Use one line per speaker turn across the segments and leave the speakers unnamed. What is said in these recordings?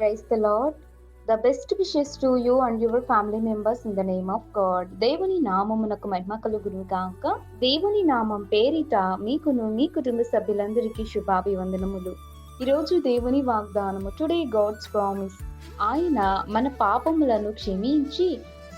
Praise the Lord. The best wishes to you and your family members in the name of God. దేవుని నామమునకు మహిమ కలుగును గాక. దేవుని నామం పేరిట మీకును మీ కుటుంబ సభ్యులందరికీ శుభాభివందనములు. ఈరోజు దేవుని వాగ్దానము, టుడే గాడ్స్ ప్రామిస్. ఆయన మన పాపములను క్షమించి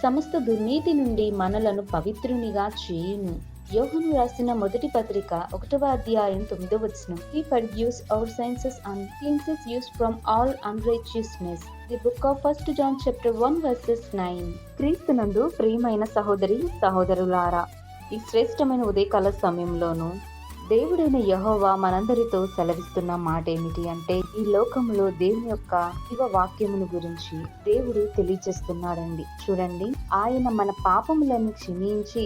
సమస్త దుర్నీతి నుండి మనలను పవిత్రునిగా చేయును. యోహాను రాసిన మొదటి పత్రిక 1వ అధ్యాయం 9వ వచనం. He forgives our sins and cleanses us from all unrighteousness. The book of 1 John chapter 1 verses 9. క్రీస్తునందు ప్రియమైన సహోదరి సహోదరులారా, ఈ శ్రేష్టమైన ఉదయకాల సమయంలోనూ దేవుడైన యెహోవా మనందరితో సెలవిస్తున్న మాట ఏమిటి అంటే, ఈ లోకములో దేవుని యొక్క జీవ వాక్యమును గురించి దేవుడు తెలియజేస్తున్నాడండి. చూడండి, ఆయన మన పాపములను క్షమించి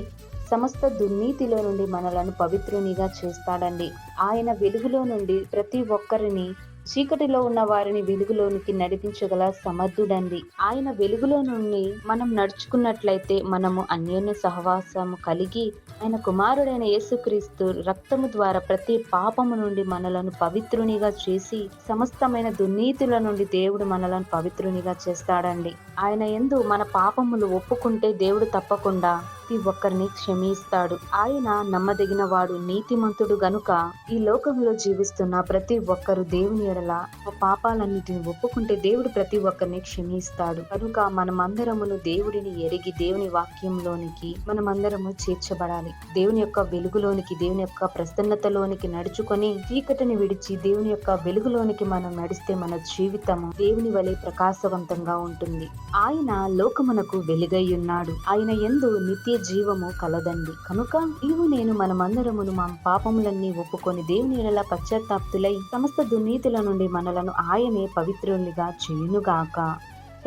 సమస్త దుర్నీతిలో నుండి మనలను పవిత్రునిగా చేస్తాడండి. ఆయన వెలుగులో నుండి ప్రతి ఒక్కరిని, చీకటిలో ఉన్న వారిని వెలుగులోనికి నడిపించగల సమర్థుడండి. ఆయన వెలుగులో నుండి మనం నడుచుకున్నట్లయితే మనము అన్యోన్య సహవాసము కలిగి ఆయన కుమారుడైన యేసుక్రీస్తు రక్తము ద్వారా ప్రతి పాపము నుండి మనలను పవిత్రునిగా చేసి సమస్తమైన దుర్నీతుల నుండి దేవుడు మనలను పవిత్రునిగా చేస్తాడండి. ఆయన యందు మన పాపములు ఒప్పుకుంటే దేవుడు తప్పకుండా ప్రతి ఒక్కరిని క్షమిస్తాడు. ఆయన నమ్మదగిన వాడు, నీతిమంతుడు గనుక ఈ లోకంలో జీవిస్తున్న ప్రతి ఒక్కరు దేవుని ఎడల పాపాలన్నిటిని ఒప్పుకుంటే దేవుడు ప్రతి ఒక్కరిని క్షమిస్తాడు. కనుక మనమందరమును దేవుడిని ఎరిగి దేవుని వాక్యంలోనికి మనమందరము చేర్చబడాలి. దేవుని యొక్క వెలుగులోనికి, దేవుని యొక్క ప్రసన్నతలోనికి నడుచుకొని చీకటిని విడిచి దేవుని యొక్క వెలుగులోనికి మనం నడిస్తే మన జీవితము దేవుని వలె ప్రకాశవంతంగా ఉంటుంది. ఆయన లోకమునకు వెలుగై ఉన్నాడు. ఆయన యందు నిత్య జీవము కలదండి. కనుక నీవు నేను మనమందరమును మా పాపములన్నీ ఒప్పుకొని దేవుని ఎడల పశ్చాత్తాప్తులై సమస్త దుర్నీతుల నుండి మనలను ఆయనే పవిత్రులుగా చేయునుగాక.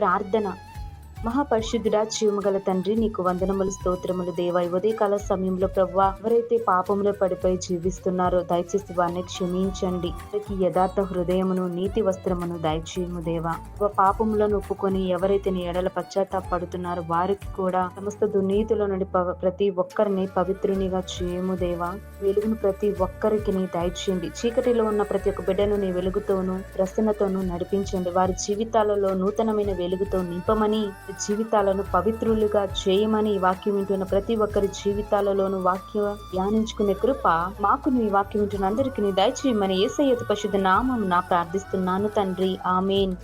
ప్రార్థన. మహాపరిశుద్ధుడా, జీవముగల తండ్రి, నీకు వందనములు, స్తోత్రములు దేవా. ఉదయకాల సమయంలో ప్రభువా, ఎవరైతే పాపంలో పడిపోయి జీవిస్తున్నారో దయచేసి వారిని క్షమించండి. వారికి యథార్థ హృదయమును, నీతి వస్త్రమును దయచేయము దేవా. పాపములను ఒప్పుకొని ఎవరైతే నీ ఎడల పశ్చాత్తాపడుతున్నారో వారికి కూడా సమస్త దుర్నీతుల నుండి ప్రతి ఒక్కరిని పవిత్రునిగా చేయము దేవా. వెలుగును ప్రతి ఒక్కరికి నీ దయచేయండి. చీకటిలో ఉన్న ప్రతి ఒక్క బిడ్డను నీ వెలుగుతోనూ ప్రసన్నతోనూ నడిపించండి. వారి జీవితాలలో నూతనమైన వెలుగుతో నింపమని, జీవితాలను పవిత్రులుగా చేయమని ఈ వాక్యం వింటున్న ప్రతి ఒక్కరి జీవితాలలోనూ వాక్యం ధ్యానించుకునే కృప మాకు ఈ వాక్యం వింటున్న అందరికీ దయచేయమని యేసయ్య పరిశుద్ధ నామమున ప్రార్థిస్తున్నాను తండ్రి. ఆమేన్.